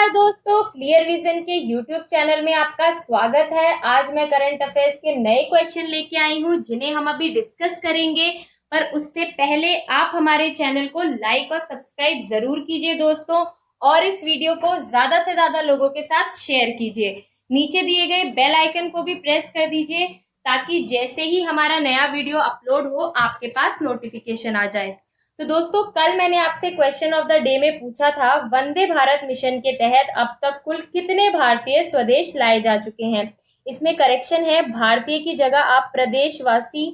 नमस्कार दोस्तों, clear vision के यूट्यूब चैनल में आपका स्वागत है। आज मैं करंट अफेयर्स के नए क्वेश्चन लेके आई हूँ जिन्हें हम अभी डिस्कस करेंगे। पर उससे पहले आप हमारे चैनल को लाइक और सब्सक्राइब जरूर कीजिए दोस्तों, और इस वीडियो को ज्यादा से ज्यादा लोगों के साथ शेयर कीजिए। नीचे दिए गए बेल आइकन को भी प्रेस कर दीजिए ताकि जैसे ही हमारा नया वीडियो अपलोड हो आपके पास नोटिफिकेशन आ जाए। तो दोस्तों, कल मैंने आपसे क्वेश्चन ऑफ द डे में पूछा था, वंदे भारत मिशन के तहत अब तक कुल कितने भारतीय स्वदेश लाए जा चुके हैं। इसमें करेक्शन है, भारतीय की जगह आप प्रदेशवासी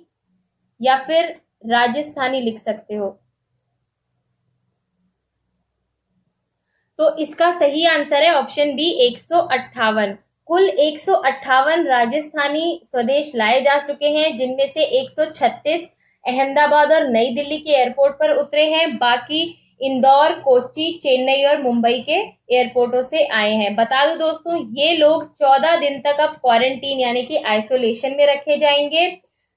या फिर राजस्थानी लिख सकते हो। तो इसका सही आंसर है ऑप्शन बी 158। कुल 158 राजस्थानी स्वदेश लाए जा चुके हैं, जिनमें से 136 अहमदाबाद और नई दिल्ली के एयरपोर्ट पर उतरे हैं। बाकी इंदौर, कोच्चि, चेन्नई और मुंबई के एयरपोर्टों से आए हैं। बता दूं दोस्तों, ये लोग 14 दिन तक अब क्वारंटीन यानी कि आइसोलेशन में रखे जाएंगे।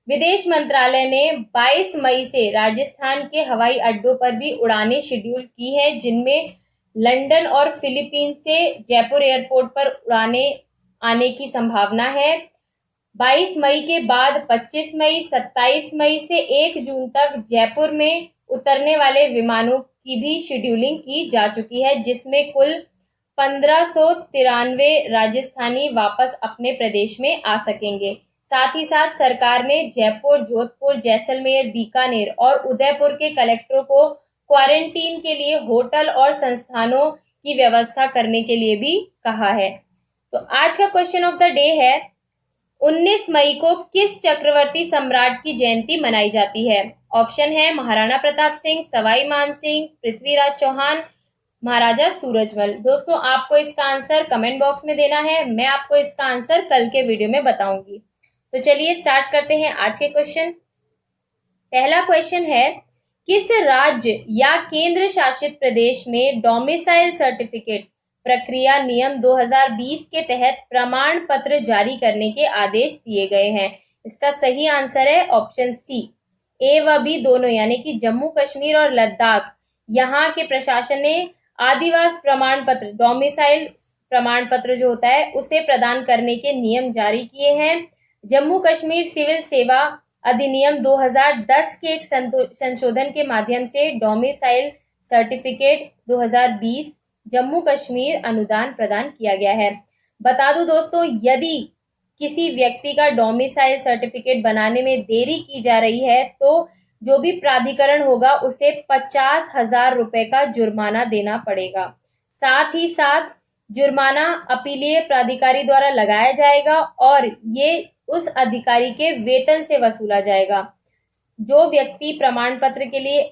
विदेश मंत्रालय ने 22 मई से राजस्थान के हवाई अड्डों पर भी उड़ानें शेड्यूल की हैं, जिनमें लंदन और फिलीपींस से जयपुर एयरपोर्ट पर उड़ानें आने की संभावना है। 22 मई के बाद 25 मई, 27 मई से 1 जून तक जयपुर में उतरने वाले विमानों की भी शेड्यूलिंग की जा चुकी है, जिसमें कुल 1593 राजस्थानी वापस अपने प्रदेश में आ सकेंगे। साथ ही साथ सरकार ने जयपुर, जोधपुर, जैसलमेर, बीकानेर और उदयपुर के कलेक्टरों को क्वारंटीन के लिए होटल और संस्थानों की व्यवस्था करने के लिए भी कहा है। तो आज का क्वेश्चन ऑफ द डे है, 19 मई को किस चक्रवर्ती सम्राट की जयंती मनाई जाती है। ऑप्शन है महाराणा प्रताप सिंह, सवाई मानसिंह, पृथ्वीराज चौहान, महाराजा सूरजमल। दोस्तों, आपको इसका आंसर कमेंट बॉक्स में देना है। मैं आपको इसका आंसर कल के वीडियो में बताऊंगी। तो चलिए स्टार्ट करते हैं आज के क्वेश्चन। पहला क्वेश्चन है, किस राज्य या केंद्र शासित प्रदेश में डोमिसाइल सर्टिफिकेट प्रक्रिया नियम 2020 के तहत प्रमाण पत्र जारी करने के आदेश दिए गए हैं। इसका सही आंसर है ऑप्शन सी, ए व बी दोनों, यानी कि जम्मू कश्मीर और लद्दाख। यहाँ के प्रशासन ने आदिवास प्रमाण पत्र, डोमिसाइल प्रमाण पत्र जो होता है उसे प्रदान करने के नियम जारी किए हैं। जम्मू कश्मीर सिविल सेवा अधिनियम 2010 के एक संशोधन के माध्यम से डोमिसाइल सर्टिफिकेट 2020 जम्मू कश्मीर अनुदान प्रदान किया गया है। बता दूं दोस्तों, यदि किसी व्यक्ति का डोमिसाइल सर्टिफिकेट बनाने में देरी की जा रही है तो जो भी प्राधिकरण होगा उसे 50,000 रुपए का जुर्माना देना पड़ेगा। साथ ही साथ जुर्माना अपीलीय प्राधिकारी द्वारा लगाया जाएगा और ये उस अधिकारी के वेतन से वसूला जाएगा। जो व्यक्ति प्रमाण पत्र के लिए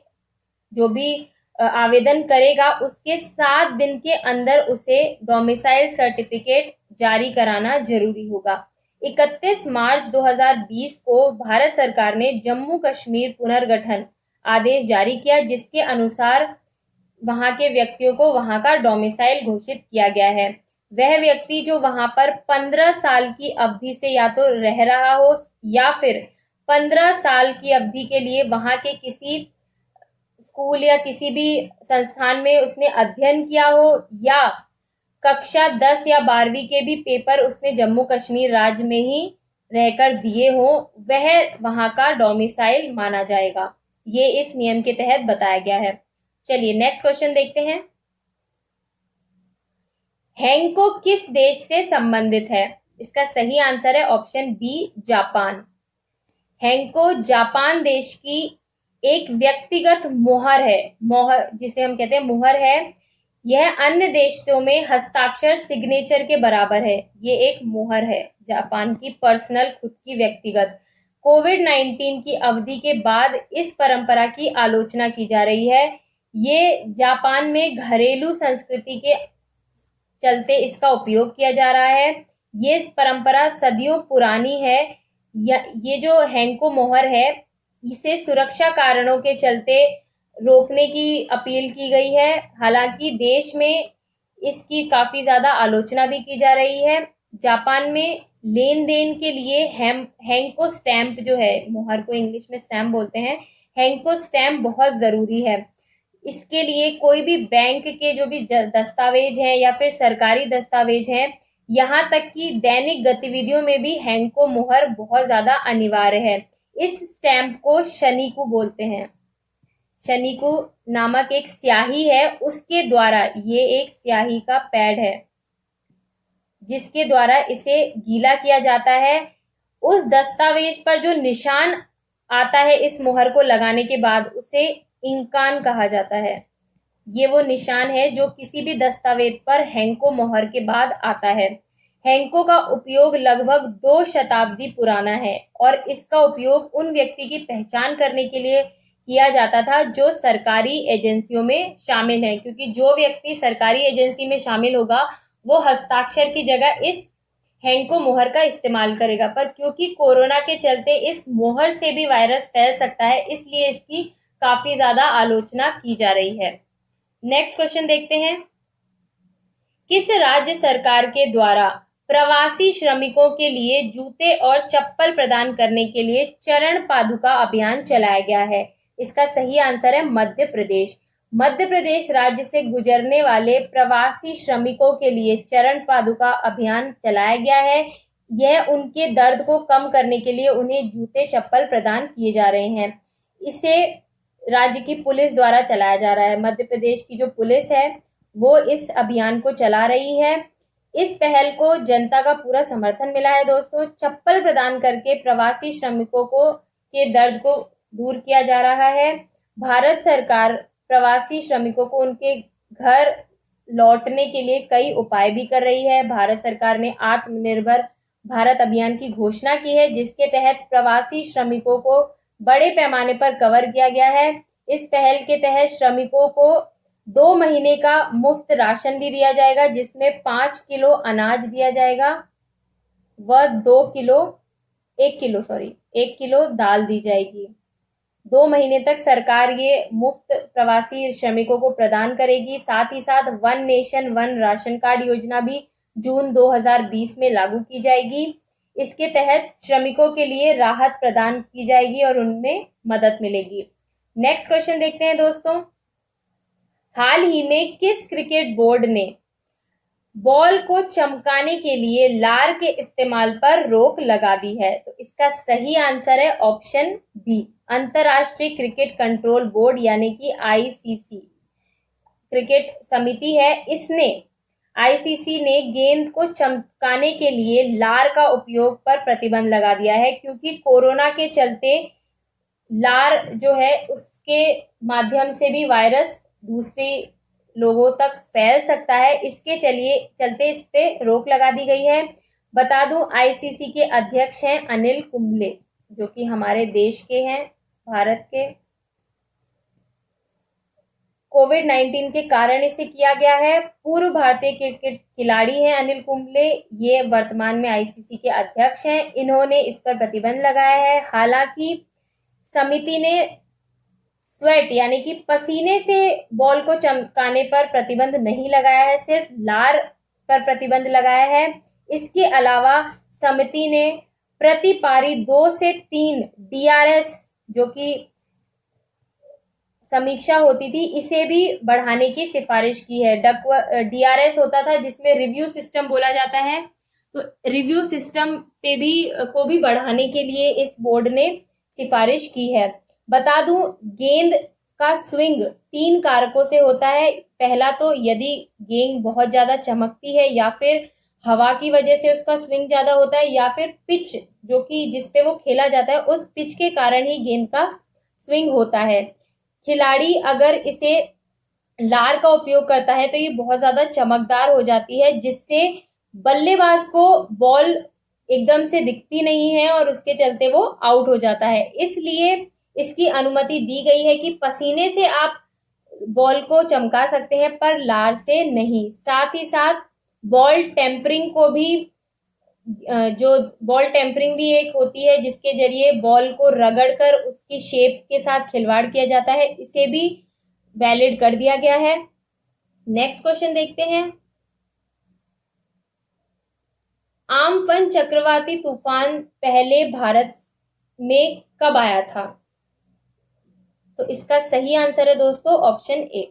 जो भी आवेदन करेगा उसके 7 दिन के अंदर उसे डोमिसाइल सर्टिफिकेट जारी कराना जरूरी होगा। 31 मार्च 2020 को भारत सरकार ने जम्मू कश्मीर पुनर्गठन आदेश जारी किया, जिसके अनुसार वहां के व्यक्तियों को वहां का डोमिसाइल घोषित किया गया है। वह व्यक्ति जो वहां पर 15 साल की अवधि से या तो रह रहा हो या फिर 15 साल की अवधि के लिए वहां के किसी स्कूल या किसी भी संस्थान में उसने अध्ययन किया हो या कक्षा 10 या 12वीं के भी पेपर उसने जम्मू कश्मीर राज्य में ही रहकर दिए हो, वह वहां का डोमिसाइल माना जाएगा। ये इस नियम के तहत बताया गया है। चलिए नेक्स्ट क्वेश्चन देखते हैं। हेंको किस देश से संबंधित है। इसका सही आंसर है ऑप्शन बी, जापान। हेंको जापान देश की एक व्यक्तिगत मोहर है, मोहर जिसे हम कहते हैं मुहर है। यह अन्य देशों में हस्ताक्षर सिग्नेचर के बराबर है। ये एक मुहर है जापान की, पर्सनल, खुद की, व्यक्तिगत। कोविड-19 की अवधि के बाद इस परंपरा की आलोचना की जा रही है। ये जापान में घरेलू संस्कृति के चलते इसका उपयोग किया जा रहा है। ये परंपरा सदियों पुरानी है। ये जो हेंको मोहर है इसे सुरक्षा कारणों के चलते रोकने की अपील की गई है। हालांकि देश में इसकी काफी ज्यादा आलोचना भी की जा रही है। जापान में लेन देन के लिए हेंको स्टैंप जो है, मोहर को इंग्लिश में स्टैंप बोलते हैं, हेंको स्टैंप बहुत जरूरी है। इसके लिए कोई भी बैंक के जो भी दस्तावेज हैं या फिर सरकारी दस्तावेज हैं, यहाँ तक कि दैनिक गतिविधियों में भी हैंको मोहर बहुत ज्यादा अनिवार्य है। इस स्टैंप को शनिकु बोलते हैं। शनिकु नामक एक स्याही है, उसके द्वारा, ये एक स्याही का पैड है जिसके द्वारा इसे गीला किया जाता है। उस दस्तावेज पर जो निशान आता है इस मोहर को लगाने के बाद, उसे इंकान कहा जाता है। ये वो निशान है जो किसी भी दस्तावेज पर हैंको मोहर के बाद आता है। हैंको का उपयोग लगभग 2 शताब्दी पुराना है और इसका उपयोग उन व्यक्ति की पहचान करने के लिए किया जाता था जो सरकारी एजेंसियों में शामिल है, क्योंकि जो व्यक्ति सरकारी एजेंसी में शामिल होगा वो हस्ताक्षर की जगह इस हैंको मोहर का इस्तेमाल करेगा। पर क्योंकि कोरोना के चलते इस मोहर से भी वायरस फैल सकता है, इसलिए इसकी काफी ज्यादा आलोचना की जा रही है। नेक्स्ट क्वेश्चन देखते हैं। किस राज्य सरकार के द्वारा प्रवासी श्रमिकों के लिए जूते और चप्पल प्रदान करने के लिए चरण पादुका अभियान चलाया गया है? इसका सही आंसर है मध्य प्रदेश। मध्य प्रदेश राज्य से गुजरने वाले प्रवासी श्रमिकों के लिए चरण पादुका अभियान चलाया गया है। यह उनके दर्द को कम करने के लिए उन्हें जूते चप्पल प्रदान किए जा रहे हैं। इसे राज्य की पुलिस द्वारा चलाया जा रहा है। मध्य प्रदेश की जो पुलिस है वो इस अभियान को चला रही है। इस पहल को जनता का पूरा समर्थन मिला है दोस्तों। चप्पल प्रदान करके प्रवासी श्रमिकों को के दर्द को दूर किया जा रहा है। भारत सरकार प्रवासी श्रमिकों को उनके घर लौटने के लिए कई उपाय भी कर रही है। भारत सरकार ने आत्मनिर्भर भारत अभियान की घोषणा की है, जिसके तहत प्रवासी श्रमिकों को बड़े पैमाने पर कवर किया गया है। इस पहल के तहत श्रमिकों को 2 महीने का मुफ्त राशन भी दिया जाएगा, जिसमें 5 किलो अनाज दिया जाएगा व 1 किलो दाल दी जाएगी। 2 महीने तक सरकार ये मुफ्त प्रवासी श्रमिकों को प्रदान करेगी। साथ ही साथ one nation one ration card योजना भी जून 2020 में लागू की जाएगी। इसके तहत श्रमिकों के लिए राहत प्रदान की जाएगी और उनमें मदद मिलेगी। नेक्स्ट क्वेश्चन देखते हैं दोस्तों। हाल ही में किस क्रिकेट बोर्ड ने बॉल को चमकाने के लिए लार के इस्तेमाल पर रोक लगा दी है? तो इसका सही आंसर है ऑप्शन बी, अंतरराष्ट्रीय क्रिकेट कंट्रोल बोर्ड यानी कि आईसीसी क्रिकेट समिति है। आईसीसी ने गेंद को चमकाने के लिए लार का उपयोग पर प्रतिबंध लगा दिया है, क्योंकि कोरोना के चलते लार जो है उसके माध्यम से भी वायरस दूसरे लोगों तक फैल सकता है। इसके चलते इस पे रोक लगा दी गई है। बता दूं आईसीसी के अध्यक्ष हैं अनिल कुंबले, जो कि हमारे देश के हैं, भारत के। कोविड-19 के कारण इसे किया गया है। पूर्व भारतीय क्रिकेट खिलाड़ी हैं अनिल कुंबले, ये वर्तमान में आईसीसी के अध्यक्ष हैं। इन्होंने इस पर प्रतिबंध लगाया है। हालांकि समिति ने स्वेट यानी कि पसीने से बॉल को चमकाने पर प्रतिबंध नहीं लगाया है, सिर्फ लार पर प्रतिबंध लगाया है। इसके अलावा समिति ने प्रति पारी 2 से 3 डीआरएस जो कि समीक्षा होती थी, इसे भी बढ़ाने की सिफारिश की है। डीआरएस होता था जिसमें रिव्यू सिस्टम बोला जाता है, तो रिव्यू सिस्टम को भी बढ़ाने के लिए इस बोर्ड ने सिफारिश की है। बता दूं गेंद का स्विंग 3 कारकों से होता है। पहला तो यदि गेंद बहुत ज्यादा चमकती है, या फिर हवा की वजह से उसका स्विंग ज्यादा होता है, या फिर पिच जो कि जिसपे वो खेला जाता है उस पिच के कारण ही गेंद का स्विंग होता है। खिलाड़ी अगर इसे लार का उपयोग करता है तो ये बहुत ज्यादा चमकदार हो जाती है, जिससे बल्लेबाज को बॉल एकदम से दिखती नहीं है और उसके चलते वो आउट हो जाता है। इसलिए इसकी अनुमति दी गई है कि पसीने से आप बॉल को चमका सकते हैं पर लार से नहीं। साथ ही साथ बॉल टेम्परिंग को भी जो बॉल टेम्परिंग भी एक होती है जिसके जरिए बॉल को रगड़कर उसकी शेप के साथ खिलवाड़ किया जाता है, इसे भी वैलिड कर दिया गया है। नेक्स्ट क्वेश्चन देखते हैं। आम्फन चक्रवाती तूफान पहले भारत में कब आया था? तो इसका सही आंसर है दोस्तों ऑप्शन ए।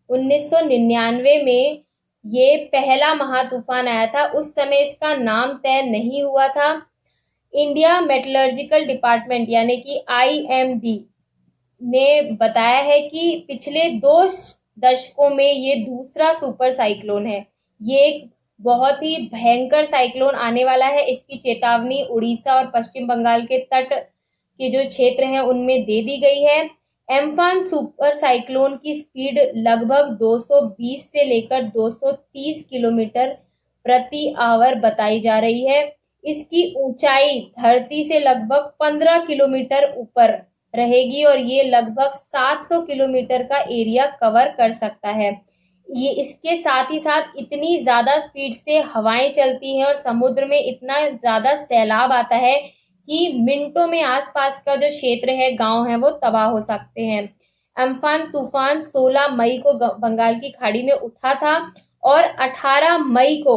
1999 में ये पहला महातूफान आया था। उस समय इसका नाम तय नहीं हुआ था। इंडिया मेटलर्जिकल डिपार्टमेंट यानी कि IMD ने बताया है कि पिछले 2 दशकों में ये दूसरा सुपर साइक्लोन है। ये एक बहुत ही भयंकर साइक्लोन आने वाला है। इसकी चेतावनी उड़ीसा और पश्चिम बंगाल के तट के जो क्षेत्र हैं उनमें दे दी गई है। एम्फान सुपर साइक्लोन की स्पीड लगभग 220 से लेकर 230 किलोमीटर प्रति आवर बताई जा रही है। इसकी ऊंचाई धरती से लगभग 15 किलोमीटर ऊपर रहेगी और ये लगभग 700 किलोमीटर का एरिया कवर कर सकता है। ये इसके साथ ही साथ इतनी ज्यादा स्पीड से हवाएं चलती हैं और समुद्र में इतना ज्यादा सैलाब आता है कि मिनटों में आसपास का जो क्षेत्र है, गांव है, वो तबाह हो सकते हैं। अम्फान तूफान 16 मई को बंगाल की खाड़ी में उठा था और 18 मई को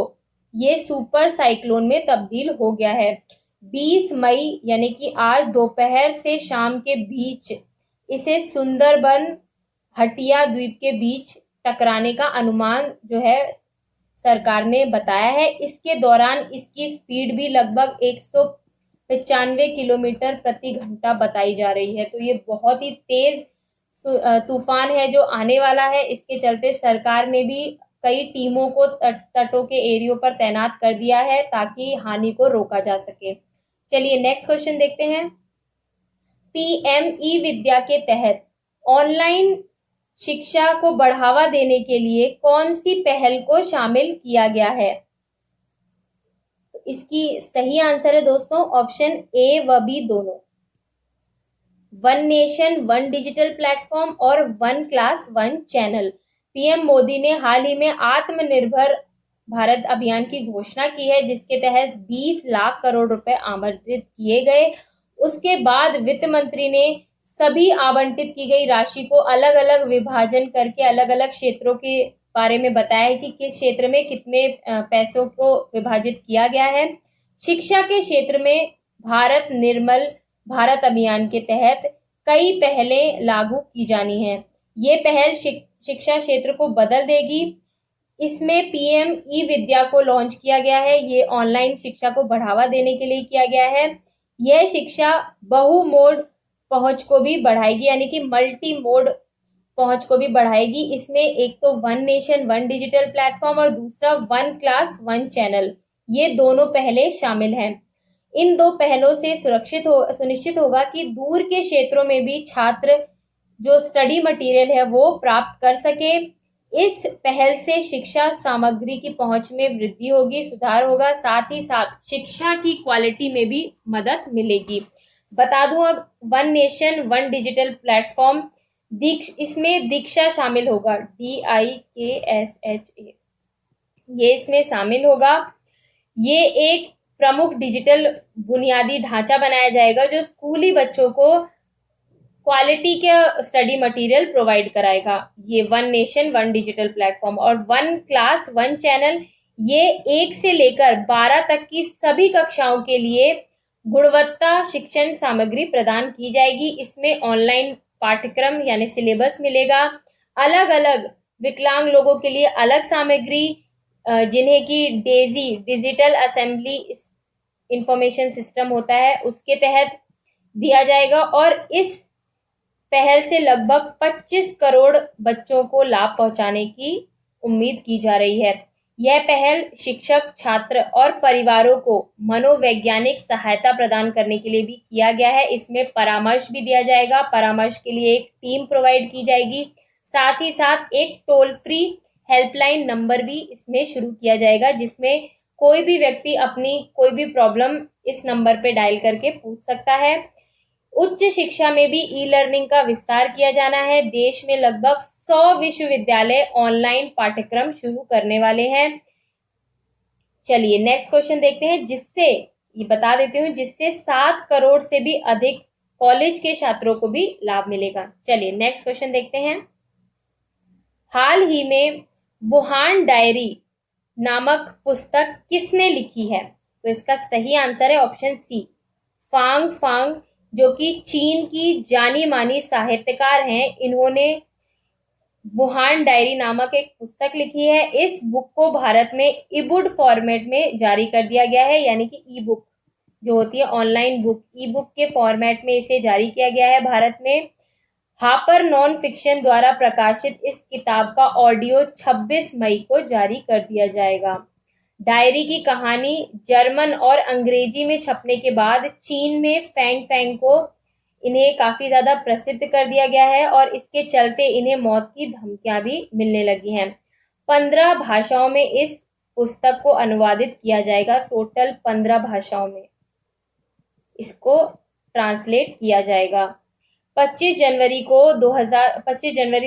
ये सुपर साइक्लोन में तब्दील हो गया है। 20 मई यानी कि आज दोपहर से शाम के बीच इसे सुंदरबन हटिया द्वीप के बीच टकराने का अनुमान जो है सरकार ने बताया है। इसके दौरान इसकी स्पीड भी लगभग 195 किलोमीटर प्रति घंटा बताई जा रही है। तो ये बहुत ही तेज तूफान है जो आने वाला है। इसके चलते सरकार ने भी कई टीमों को तटों के एरियो पर तैनात कर दिया है ताकि हानि को रोका जा सके। चलिए नेक्स्ट क्वेश्चन देखते हैं। PM ई विद्या के तहत ऑनलाइन शिक्षा को बढ़ावा देने के लिए कौन सी पहल को शामिल किया गया है? तो इसकी सही आंसर है दोस्तों ऑप्शन ए व बी दोनों। One nation one digital platform और one class one channel. PM Modi ने हाल ही में आत्मनिर्भर भारत अभियान की घोषणा की है, जिसके तहत 20 लाख करोड़ रुपए आवंटित किए गए। उसके बाद वित्त मंत्री ने सभी आवंटित की गई राशि को अलग अलग विभाजन करके अलग अलग क्षेत्रों के बारे में बताया है कि किस क्षेत्र में कितने पैसों को विभाजित किया गया है। शिक्षा के क्षेत्र में भारत निर्मल भारत अभियान के तहत कई पहलें लागू की जानी हैं। ये पहल शिक्षा क्षेत्र को बदल देगी। इसमें PM ई विद्या को लॉन्च किया गया है। ये ऑनलाइन शिक्षा को बढ़ावा देने के लिए किया गया है। यह शिक्षा बहु मोड पहुंच को भी बढ़ाएगी यानी कि मल्टी मोड पहुंच को भी बढ़ाएगी। इसमें एक तो one nation one digital platform और दूसरा वन क्लास वन चैनल, ये दोनों पहले शामिल हैं। इन दो पहलों से सुनिश्चित होगा कि दूर के क्षेत्रों में भी छात्र जो स्टडी मटेरियल है वो प्राप्त कर सके। इस पहल से शिक्षा सामग्री की पहुंच में वृद्धि होगी, सुधार होगा, साथ ही साथ शिक्षा की क्वालिटी में भी मदद मिलेगी। बता दूं अब one nation one digital platform इसमें दीक्षा शामिल होगा, DIKSHA, ये इसमें शामिल होगा। ये एक प्रमुख डिजिटल बुनियादी ढांचा बनाया जाएगा जो स्कूली बच्चों को क्वालिटी के स्टडी मटेरियल प्रोवाइड कराएगा। ये one nation one digital platform और वन क्लास वन चैनल, ये 1 से लेकर 12 तक की सभी कक्षाओं के लिए गुणवत्ता शिक्षण सामग्री प्रदान की जाएगी। इसमें ऑनलाइन पाठ्यक्रम यानी सिलेबस मिलेगा। अलग अलग विकलांग लोगों के लिए अलग सामग्री, जिन्हें की Daisy digital assembly information system होता है, उसके तहत दिया जाएगा। और इस पहल से लगभग 25 करोड़ बच्चों को लाभ पहुंचाने की उम्मीद की जा रही है। यह पहल शिक्षक, छात्र और परिवारों को मनोवैज्ञानिक सहायता प्रदान करने के लिए भी किया गया है। इसमें परामर्श भी दिया जाएगा। परामर्श के लिए एक टीम प्रोवाइड की जाएगी। साथ ही साथ एक टोल फ्री हेल्पलाइन नंबर भी इसमें शुरू किया जाएगा, जिसमें कोई भी व्यक्ति अपनी कोई भी प्रॉब्लम इस नंबर पे डायल करके पूछ सकता है। उच्च शिक्षा में भी ई लर्निंग का विस्तार किया जाना है। देश में लगभग 100 विश्वविद्यालय ऑनलाइन पाठ्यक्रम शुरू करने वाले हैं। चलिए नेक्स्ट क्वेश्चन देखते हैं, जिससे ये बता देती हूँ, जिससे 7 करोड़ से भी अधिक कॉलेज के छात्रों को भी लाभ मिलेगा। चलिए नेक्स्ट क्वेश्चन देखते हैं। हाल ही में वुहान डायरी नामक पुस्तक किसने लिखी है? तो इसका सही आंसर है ऑप्शन सी, फांग फांग जो कि चीन की जानी मानी साहित्यकार हैं, इन्होंने वुहान डायरी नामक एक पुस्तक लिखी है। इस बुक को भारत में ईबुक फॉर्मेट में जारी कर दिया गया है, यानी कि ई बुक जो होती है ऑनलाइन बुक, ई बुक के फॉर्मेट में इसे जारी किया गया है भारत में। हापर नॉन फिक्शन द्वारा प्रकाशित इस किताब का ऑडियो 26 मई को जारी कर दिया जाएगा। डायरी की कहानी जर्मन और अंग्रेजी में छपने के बाद चीन में फैंग फैंग को इन्हें काफी ज्यादा प्रसिद्ध कर दिया गया है और इसके चलते इन्हें मौत की धमकियां भी मिलने लगी हैं। 15 भाषाओं में इस पुस्तक को अनुवादित किया जाएगा। टोटल 15 भाषाओं में इसको ट्रांसलेट किया जाएगा। 25 जनवरी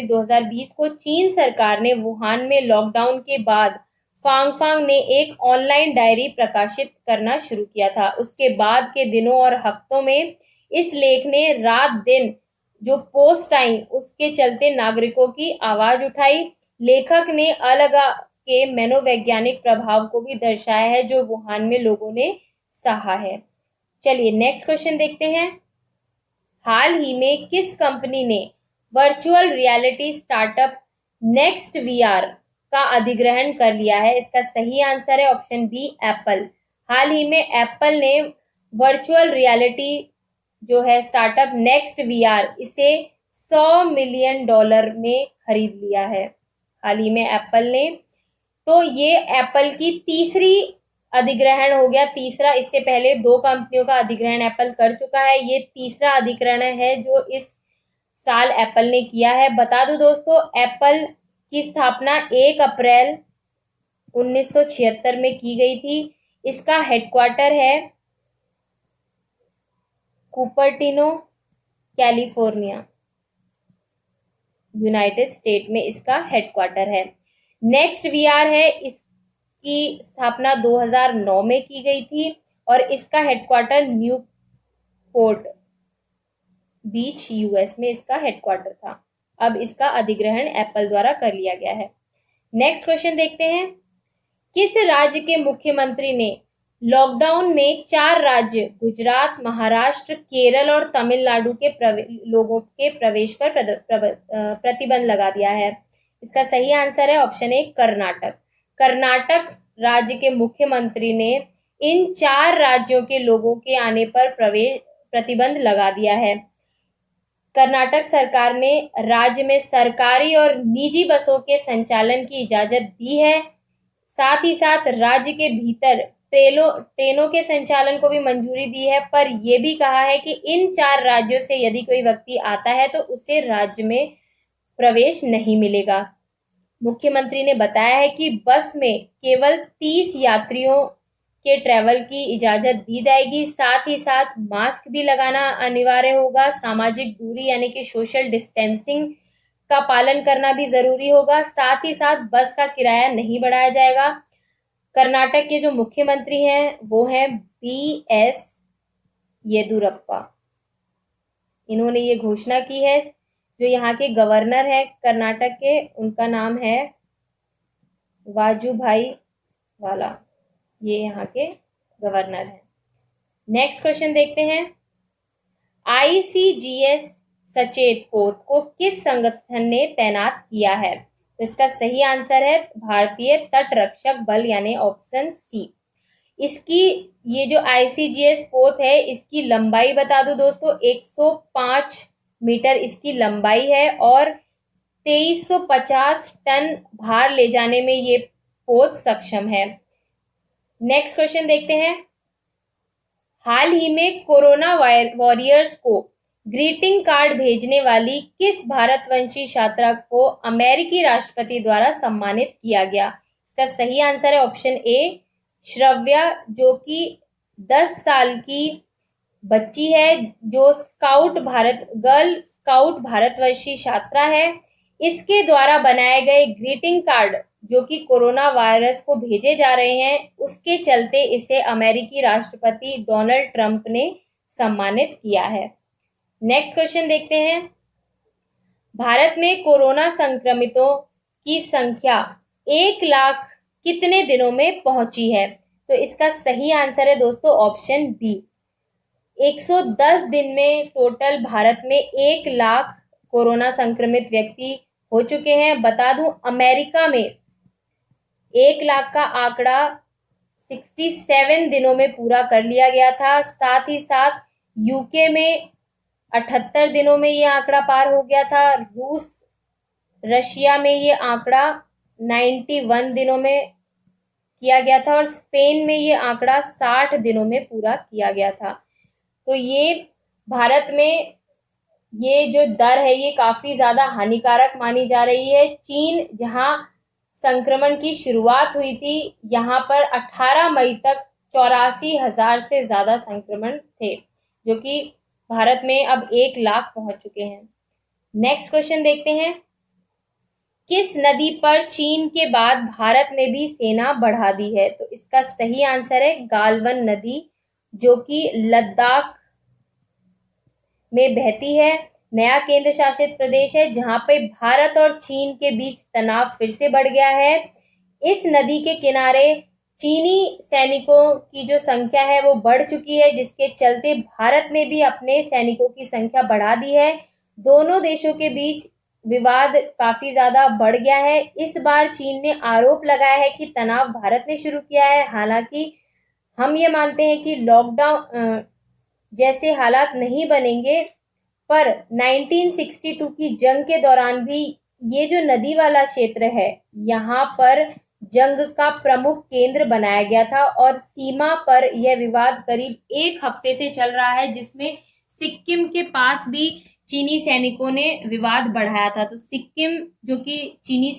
2020 को चीन सरकार ने वुहान में लॉकडाउन के बाद फांगफांग ने एक ऑनलाइन डायरी प्रकाशित करना शुरू किया था। उसके बाद के दिनों और हफ्तों में इस लेख ने रात दिन जो पोस्ट आई उसके चलते नागरिकों की आवाज उठाई। लेखक ने अलग के मनोवैज्ञानिक प्रभाव को भी दर्शाया है जो वुहान में लोगों ने सहा है। चलिए नेक्स्ट क्वेश्चन देखते हैं। हाल ही में किस कंपनी ने virtual reality startup next VR का अधिग्रहण कर लिया है? इसका सही आंसर है ऑप्शन बी, एप्पल। हाल ही में एप्पल ने वर्चुअल रियलिटी जो है स्टार्टअप नेक्स्ट वीआर, इसे $100 मिलियन में खरीद लिया है हाल ही में एप्पल ने। तो ये एप्पल की तीसरी अधिग्रहण हो गया, तीसरा। इससे पहले 2 कंपनियों का अधिग्रहण एप्पल कर चुका है, ये तीसरा अधिग्रहण है जो इस साल एप्पल ने किया है। बता दूं दोस्तों, एप्पल की स्थापना 1 अप्रैल 1976 में की गई थी। इसका हेडक्वार्टर है कुपर्टिनो, कैलिफोर्निया, यूनाइटेड स्टेट में इसका हेडक्वार्टर है। नेक्स्ट वीआर है, इसकी स्थापना 2009 में की गई थी और इसका हेडक्वार्टर न्यूपोर्ट बीच यूएस में इसका हेडक्वार्टर था। अब इसका अधिग्रहण एप्पल द्वारा कर लिया गया है। नेक्स्ट क्वेश्चन देखते हैं। किस राज्य के मुख्यमंत्री ने लॉकडाउन में 4 राज्य गुजरात, महाराष्ट्र, केरल और तमिलनाडु के लोगों के प्रवेश पर प्रतिबंध लगा दिया है? इसका सही आंसर है ऑप्शन ए, कर्नाटक। कर्नाटक राज्य के मुख्यमंत्री ने इन 4 राज्यों के लोगों के आने पर प्रतिबंध लगा दिया है। कर्नाटक सरकार ने राज्य में सरकारी और निजी बसों के संचालन की इजाजत दी है। साथ ही साथ राज्य के भीतर ट्रेनों के संचालन को भी मंजूरी दी है, पर यह भी कहा है कि इन 4 राज्यों से यदि कोई व्यक्ति आता है तो उसे राज्य में प्रवेश नहीं मिलेगा। मुख्यमंत्री ने बताया है कि बस में केवल 30 यात्रियों के ट्रैवल की इजाजत दी जाएगी। साथ ही साथ मास्क भी लगाना अनिवार्य होगा। सामाजिक दूरी यानी कि सोशल डिस्टेंसिंग का पालन करना भी जरूरी होगा। साथ ही साथ बस का किराया नहीं बढ़ाया जाएगा। कर्नाटक के जो मुख्यमंत्री हैं वो हैं BS येदियुरप्पा। इन्होंने ये घोषणा की है। जो यहाँ के गवर्नर हैं कर्नाटक के, उनका नाम है वाजुभाई वाला, ये यहाँ के गवर्नर हैं। नेक्स्ट क्वेश्चन देखते हैं। ICGS सचेत पोत को किस संगठन ने तैनात किया है? तो इसका सही आंसर है भारतीय तट रक्षक बल, यानी ऑप्शन सी। इसकी ये जो ICGS पोत है, इसकी लंबाई बता दूं दोस्तों, 105 मीटर इसकी लंबाई है और 2350 टन भार ले जाने में ये पोत सक्षम है। नेक्स्ट क्वेश्चन देखते हैं। हाल ही में कोरोना वॉरियर्स को ग्रीटिंग कार्ड भेजने वाली किस भारतवंशी छात्रा को अमेरिकी राष्ट्रपति द्वारा सम्मानित किया गया? इसका सही आंसर है ऑप्शन ए, श्रव्या, जो कि 10 साल की बच्ची है, जो गर्ल स्काउट भारतवंशी छात्रा है। इसके द्वारा बनाए गए ग्रीटिंग कार्ड जो कि कोरोना वायरस को भेजे जा रहे हैं, उसके चलते इसे अमेरिकी राष्ट्रपति डोनाल्ड ट्रंप ने सम्मानित किया है। नेक्स्ट क्वेश्चन देखते हैं। भारत में कोरोना संक्रमितों की संख्या 1 लाख कितने दिनों में पहुंची है? तो इसका सही आंसर है दोस्तों ऑप्शन बी, 110 दिन में टोटल भारत में 1 लाख कोरोना संक्रमित व्यक्ति हो चुके हैं। बता दूं, अमेरिका में 1 लाख का आंकड़ा 67 दिनों में पूरा कर लिया गया था। साथ ही साथ यूके में 78 दिनों में ये आंकड़ा पार हो गया था। रशिया में ये आंकड़ा 91 दिनों में किया गया था और स्पेन में ये आंकड़ा 60 दिनों में पूरा किया गया था। तो ये भारत में ये जो दर है ये काफी ज्यादा हानिकारक मानी जा रही है। चीन, जहां संक्रमण की शुरुआत हुई थी, यहाँ पर 18 मई तक 84,000 से ज्यादा संक्रमण थे, जो कि भारत में अब 1 लाख पहुंच चुके हैं। नेक्स्ट क्वेश्चन देखते हैं। किस नदी पर चीन के बाद भारत ने भी सेना बढ़ा दी है? तो इसका सही आंसर है गालवन नदी, जो कि लद्दाख में बहती है। नया केंद्र शासित प्रदेश है जहां पे भारत और चीन के बीच तनाव फिर से बढ़ गया है। इस नदी के किनारे चीनी सैनिकों की जो संख्या है वो बढ़ चुकी है, जिसके चलते भारत ने भी अपने सैनिकों की संख्या बढ़ा दी है। दोनों देशों के बीच विवाद काफी ज्यादा बढ़ गया है। इस बार चीन ने आरोप लगाया है कि तनाव भारत ने शुरू किया है। हालांकि हम ये मानते हैं कि लॉकडाउन जैसे हालात नहीं बनेंगे, पर 1962 की जंग के दौरान भी ये जो नदी वाला क्षेत्र है यहाँ पर जंग का प्रमुख केंद्र बनाया गया था और सीमा पर यह विवाद करीब 1 हफ्ते से चल रहा है, जिसमें सिक्किम के पास भी चीनी सैनिकों ने विवाद बढ़ाया था। तो सिक्किम, जो कि चीनी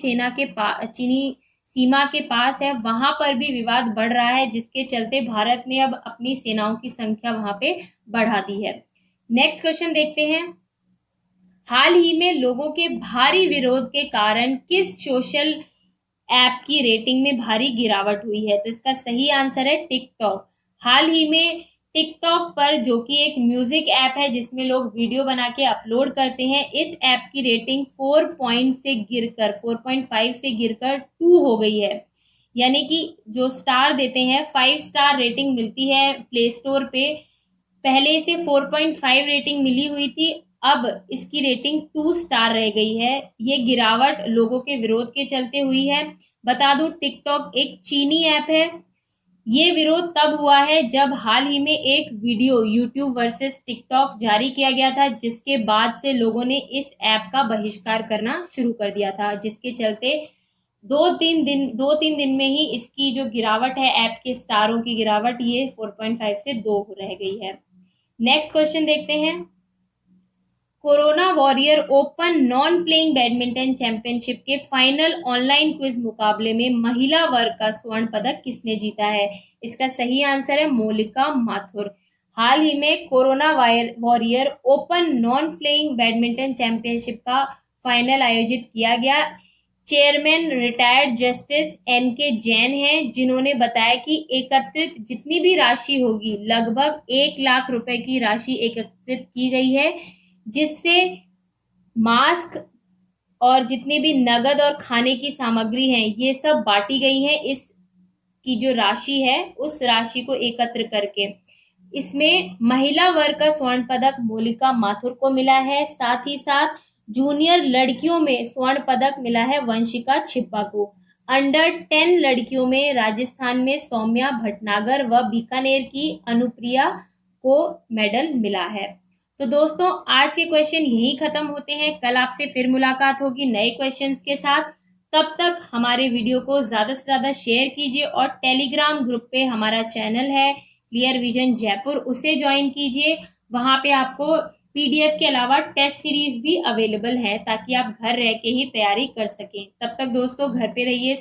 सीमा के पास है, वहां पर भी विवाद बढ़ रहा है, जिसके चलते भारत ने अब अपनी सेनाओं की संख्या वहां पे बढ़ा दी है। नेक्स्ट क्वेश्चन देखते हैं। हाल ही में लोगों के भारी विरोध के कारण किस सोशल ऐप की रेटिंग में भारी गिरावट हुई है? तो इसका सही आंसर है टिकटॉक। हाल ही में टिकटॉक पर, जो कि एक म्यूजिक ऐप है जिसमें लोग वीडियो बना के अपलोड करते हैं, इस ऐप की रेटिंग 4.5 से गिरकर 2 हो गई है। यानी कि जो स्टार देते हैं, 5 स्टार रेटिंग मिलती है प्ले स्टोर पे, पहले इसे 4.5 रेटिंग मिली हुई थी, अब इसकी रेटिंग 2 स्टार रह गई है। ये गिरावट लोगों के विरोध के चलते हुई है। बता दूं, टिकटॉक एक चीनी ऐप है। ये विरोध तब हुआ है जब हाल ही में एक वीडियो यूट्यूब वर्सेस टिकटॉक जारी किया गया था, जिसके बाद से लोगों ने इस ऐप का बहिष्कार करना शुरू कर दिया था, जिसके चलते 2-3 दिन में ही इसकी जो गिरावट है, ऐप के स्टारों की गिरावट, ये 4.5 से 2 रह गई है। नेक्स्ट क्वेश्चन देखते हैं। Corona warrior open non playing badminton championship के फाइनल ऑनलाइन क्विज मुकाबले में महिला वर्ग का स्वर्ण पदक किसने जीता है? इसका सही आंसर है मोलिका माथुर। हाल ही में corona warrior open non playing badminton championship का फाइनल आयोजित किया गया। Chairman retired justice NK Jain हैं, जिन्होंने बताया कि एकत्रित जितनी भी राशि होगी, लगभग 1 लाख रुपए की राशि एकत्रित की गई है, जिससे मास्क और जितनी भी नगद और खाने की सामग्री है ये सब बांटी गई है। इसकी जो राशि है उस राशि को एकत्र करके इसमें महिला वर्ग का स्वर्ण पदक मोलिका माथुर को मिला है। साथ ही साथ जूनियर लड़कियों में स्वर्ण पदक मिला है वंशिका छिब्बा को। अंडर 10 लड़कियों में राजस्थान में सौम्या भटनागर व बीकानेर की अनुप्रिया को मेडल मिला है। तो दोस्तों, आज के क्वेश्चन यही खत्म होते हैं। कल आपसे फिर मुलाकात होगी नए क्वेश्चंस के साथ। तब तक हमारे वीडियो को ज्यादा से ज्यादा शेयर कीजिए और टेलीग्राम ग्रुप पे हमारा चैनल है क्लियर विजन जयपुर, उसे ज्वाइन कीजिए। वहां पे आपको PDF के अलावा टेस्ट सीरीज भी अवेलेबल है, ताकि आप घर रह के ही तैयारी कर सकें। तब तक दोस्तों, घर पे रहिए।